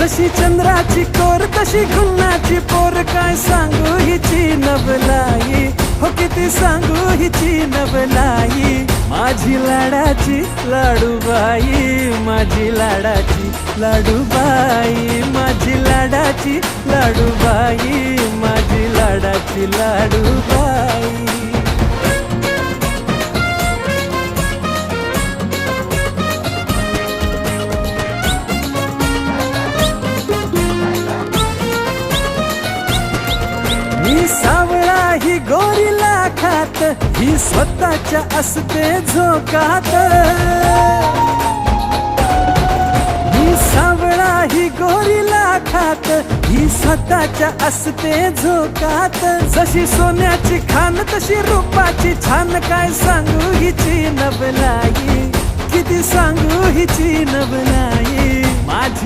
जशी चंद्राची कोर तशी गुन्हाची पोर, काय सांगू हिची नवलाई, हो किती सांगू हिची नवलाई. माझी लाडाची लाडूबाई, माझी लाडाची लाडूबाई, माझी लाडाची लाडूबाई, माझी लाडाची लाडूबाई. मी सावळा ही गोरीला खात, ही स्वतःच्या असते झोकात. मी सावळा ही गोरीला खात, ही स्वतःच्या असते झोकात. जशी सोन्याची खान तशी रूपाची छान, काय सांगू हिची नवलाई, किती सांगू हिची नवलाई. माझी